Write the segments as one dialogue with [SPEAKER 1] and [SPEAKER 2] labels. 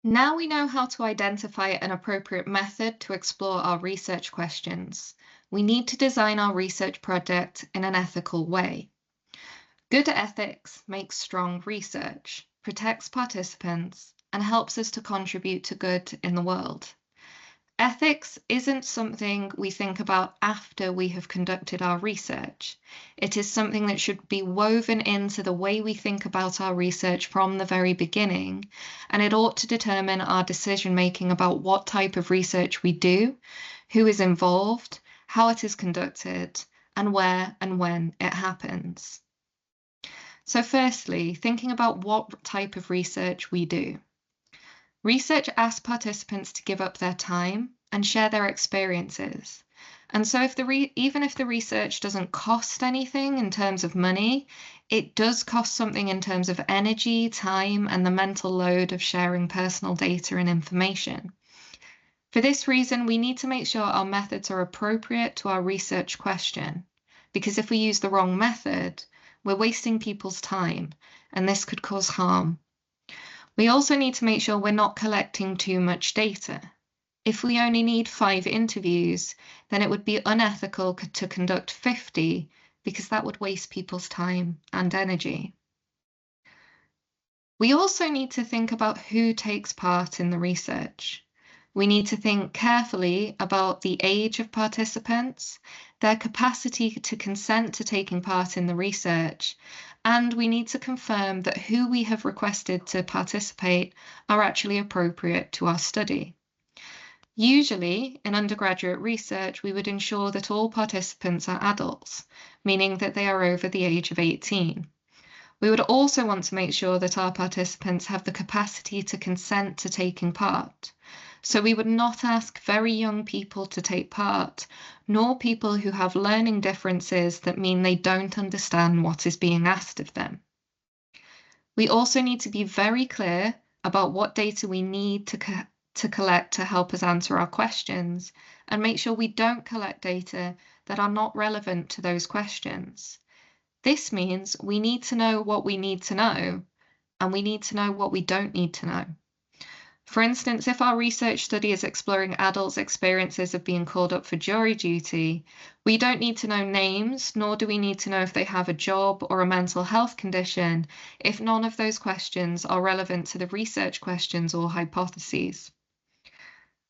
[SPEAKER 1] Now we know how to identify an appropriate method to explore our research questions. We need to design our research project in an ethical way. Good ethics makes strong research, protects participants, and helps us to contribute to good in the world. Ethics isn't something we think about after we have conducted our research. It is something that should be woven into the way we think about our research from the very beginning, and it ought to determine our decision making about what type of research we do, who is involved, how it is conducted, and where and when it happens. So, firstly, thinking about what type of research we do. Research asks participants to give up their time and share their experiences. And so even if the research doesn't cost anything in terms of money, it does cost something in terms of energy, time, and the mental load of sharing personal data and information. For this reason, we need to make sure our methods are appropriate to our research question, because if we use the wrong method, we're wasting people's time, and this could cause harm. We also need to make sure we're not collecting too much data. If we only need 5 interviews, then it would be unethical to conduct 50 because that would waste people's time and energy. We also need to think about who takes part in the research. We need to think carefully about the age of participants, their capacity to consent to taking part in the research, and we need to confirm that who we have requested to participate are actually appropriate to our study. Usually, in undergraduate research, we would ensure that all participants are adults, meaning that they are over the age of 18. We would also want to make sure that our participants have the capacity to consent to taking part. So we would not ask very young people to take part, nor people who have learning differences that mean they don't understand what is being asked of them. We also need to be very clear about what data we need to collect to help us answer our questions, and make sure we don't collect data that are not relevant to those questions. This means we need to know what we need to know, and we need to know what we don't need to know. For instance, if our research study is exploring adults' experiences of being called up for jury duty, we don't need to know names, nor do we need to know if they have a job or a mental health condition, if none of those questions are relevant to the research questions or hypotheses.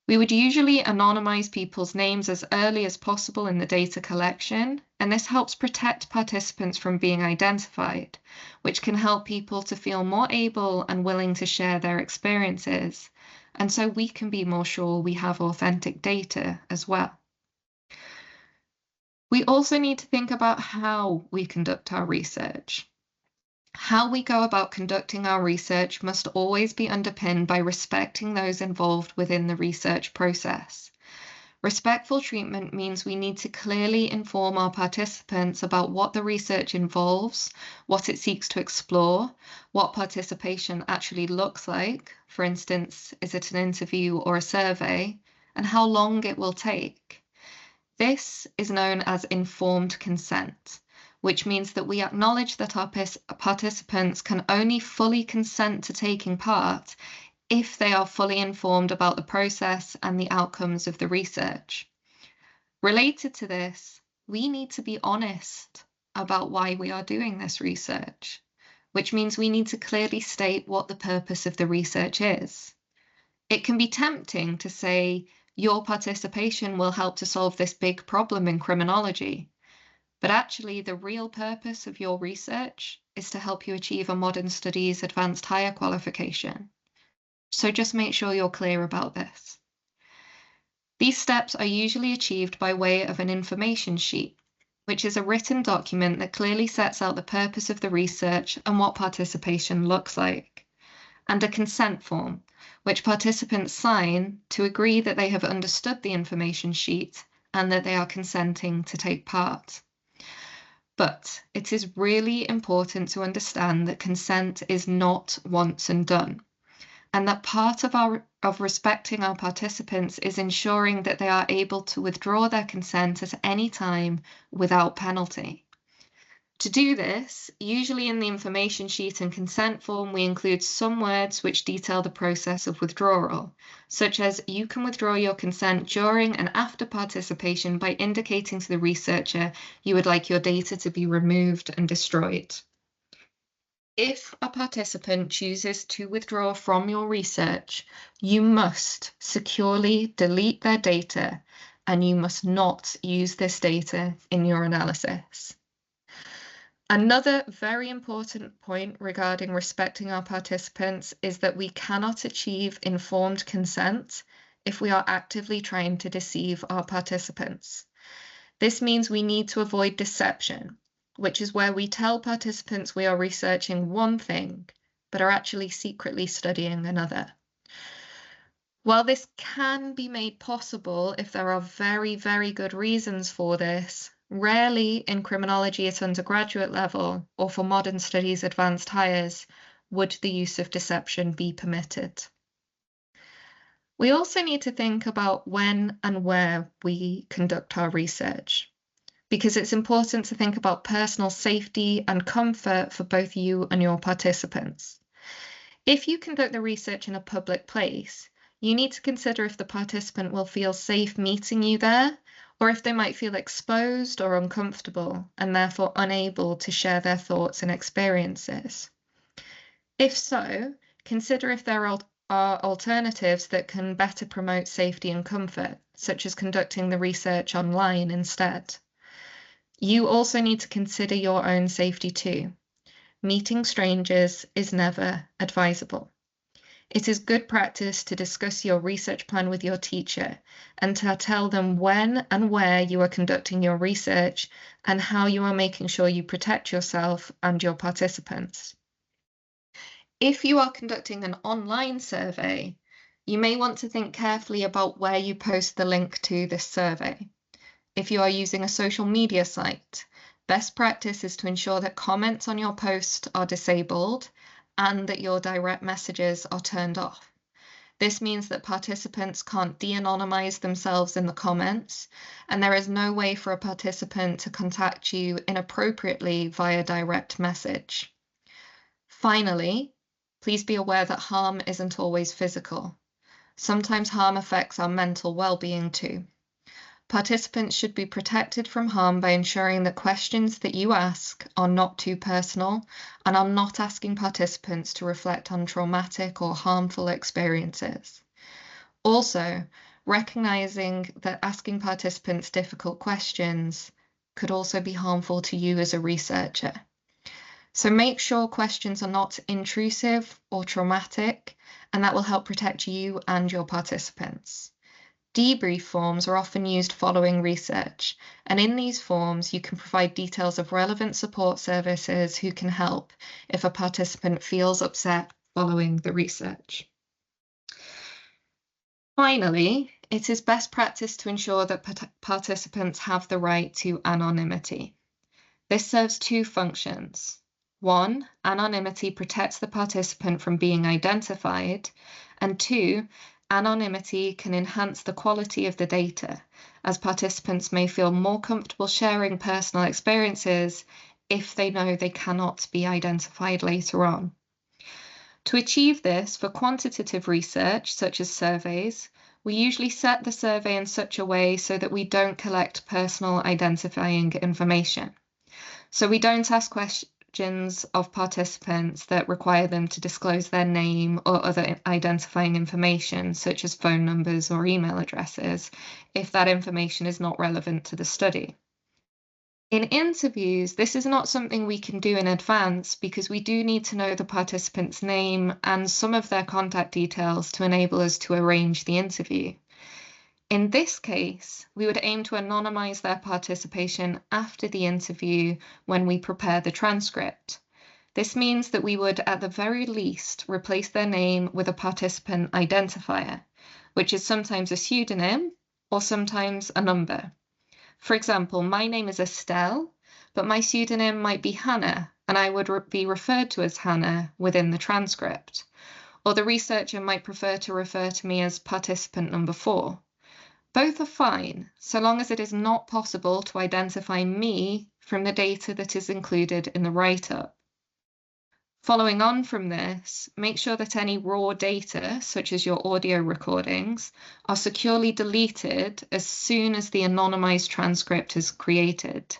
[SPEAKER 1] We would usually anonymize people's names as early as possible in the data collection, and this helps protect participants from being identified, which can help people to feel more able and willing to share their experiences, and so we can be more sure we have authentic data as well. We also need to think about how we conduct our research. How we go about conducting our research must always be underpinned by respecting those involved within the research process. Respectful treatment means we need to clearly inform our participants about what the research involves, what it seeks to explore, what participation actually looks like, for instance, is it an interview or a survey, and how long it will take. This is known as informed consent, which means that we acknowledge that our participants can only fully consent to taking part if they are fully informed about the process and the outcomes of the research. Related to this, we need to be honest about why we are doing this research, which means we need to clearly state what the purpose of the research is. It can be tempting to say, your participation will help to solve this big problem in criminology. But actually, the real purpose of your research is to help you achieve a modern studies advanced higher qualification. So just make sure you're clear about this. These steps are usually achieved by way of an information sheet, which is a written document that clearly sets out the purpose of the research and what participation looks like, and a consent form, which participants sign to agree that they have understood the information sheet and that they are consenting to take part. But it is really important to understand that consent is not once and done, and that part of respecting our participants is ensuring that they are able to withdraw their consent at any time without penalty. To do this, usually in the information sheet and consent form, we include some words which detail the process of withdrawal, such as you can withdraw your consent during and after participation by indicating to the researcher you would like your data to be removed and destroyed. If a participant chooses to withdraw from your research, you must securely delete their data and you must not use this data in your analysis. Another very important point regarding respecting our participants is that we cannot achieve informed consent if we are actively trying to deceive our participants. This means we need to avoid deception, which is where we tell participants we are researching one thing, but are actually secretly studying another. While this can be made possible if there are very, very good reasons for this, rarely in criminology at undergraduate level or for modern studies advanced hires would the use of deception be permitted. We also need to think about when and where we conduct our research, because it's important to think about personal safety and comfort for both you and your participants. If you conduct the research in a public place, you need to consider if the participant will feel safe meeting you there, or if they might feel exposed or uncomfortable and therefore unable to share their thoughts and experiences. If so, consider if there are alternatives that can better promote safety and comfort, such as conducting the research online instead. You also need to consider your own safety too. Meeting strangers is never advisable. It is good practice to discuss your research plan with your teacher and to tell them when and where you are conducting your research and how you are making sure you protect yourself and your participants. If you are conducting an online survey, you may want to think carefully about where you post the link to this survey. If you are using a social media site, best practice is to ensure that comments on your post are disabled and that your direct messages are turned off. This means that participants can't de-anonymize themselves in the comments, and there is no way for a participant to contact you inappropriately via direct message. Finally, please be aware that harm isn't always physical. Sometimes harm affects our mental well-being too. Participants should be protected from harm by ensuring that questions that you ask are not too personal and are not asking participants to reflect on traumatic or harmful experiences. Also, recognizing that asking participants difficult questions could also be harmful to you as a researcher. So make sure questions are not intrusive or traumatic, and that will help protect you and your participants. Debrief forms are often used following research, and in these forms you can provide details of relevant support services who can help if a participant feels upset following the research. Finally, it is best practice to ensure that participants have the right to anonymity. This serves two functions. One, anonymity protects the participant from being identified, and two, anonymity can enhance the quality of the data, as participants may feel more comfortable sharing personal experiences if they know they cannot be identified later on. To achieve this, for quantitative research, such as surveys, we usually set the survey in such a way so that we don't collect personal identifying information. So we don't ask questions of participants that require them to disclose their name or other identifying information, such as phone numbers or email addresses, if that information is not relevant to the study. In interviews, this is not something we can do in advance because we do need to know the participant's name and some of their contact details to enable us to arrange the interview. In this case, we would aim to anonymize their participation after the interview when we prepare the transcript. This means that we would, at the very least, replace their name with a participant identifier, which is sometimes a pseudonym or sometimes a number. For example, my name is Estelle, but my pseudonym might be Hannah, and I would be referred to as Hannah within the transcript. Or the researcher might prefer to refer to me as participant number 4. Both are fine, so long as it is not possible to identify me from the data that is included in the write-up. Following on from this, make sure that any raw data, such as your audio recordings, are securely deleted as soon as the anonymized transcript is created.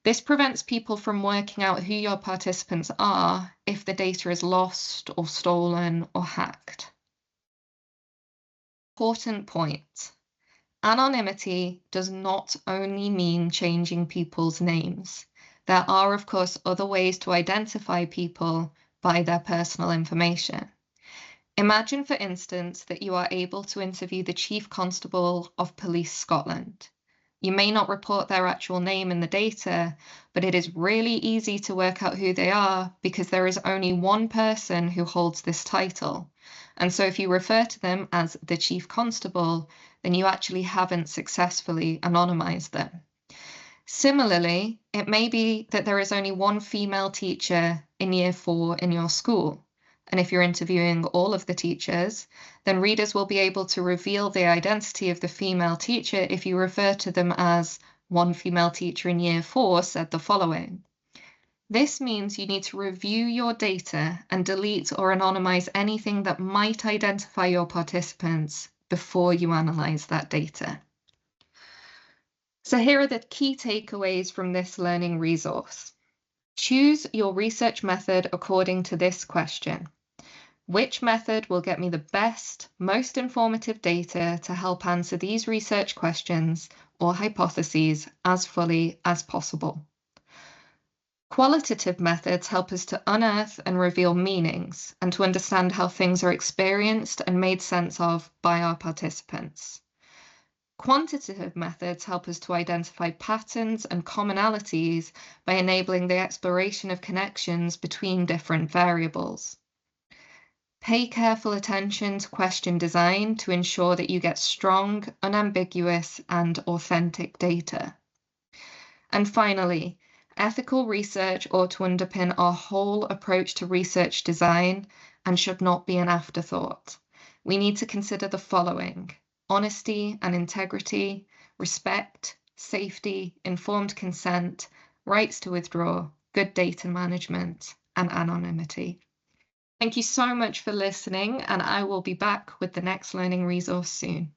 [SPEAKER 1] This prevents people from working out who your participants are if the data is lost or stolen or hacked. Important point. Anonymity does not only mean changing people's names. There are, of course, other ways to identify people by their personal information. Imagine, for instance, that you are able to interview the Chief Constable of Police Scotland. You may not report their actual name in the data, but it is really easy to work out who they are because there is only one person who holds this title. And so if you refer to them as the Chief Constable, then you actually haven't successfully anonymized them. Similarly, it may be that there is only one female teacher in Year 4 in your school. And if you're interviewing all of the teachers, then readers will be able to reveal the identity of the female teacher if you refer to them as one female teacher in Year 4 said the following. This means you need to review your data and delete or anonymize anything that might identify your participants before you analyze that data. So here are the key takeaways from this learning resource. Choose your research method according to this question. Which method will get me the best, most informative data to help answer these research questions or hypotheses as fully as possible? Qualitative methods help us to unearth and reveal meanings and to understand how things are experienced and made sense of by our participants. Quantitative methods help us to identify patterns and commonalities by enabling the exploration of connections between different variables. Pay careful attention to question design to ensure that you get strong, unambiguous, and authentic data. And finally, ethical research ought to underpin our whole approach to research design and should not be an afterthought. We need to consider the following: honesty and integrity, respect, safety, informed consent, rights to withdraw, good data management, and anonymity. Thank you so much for listening, and I will be back with the next learning resource soon.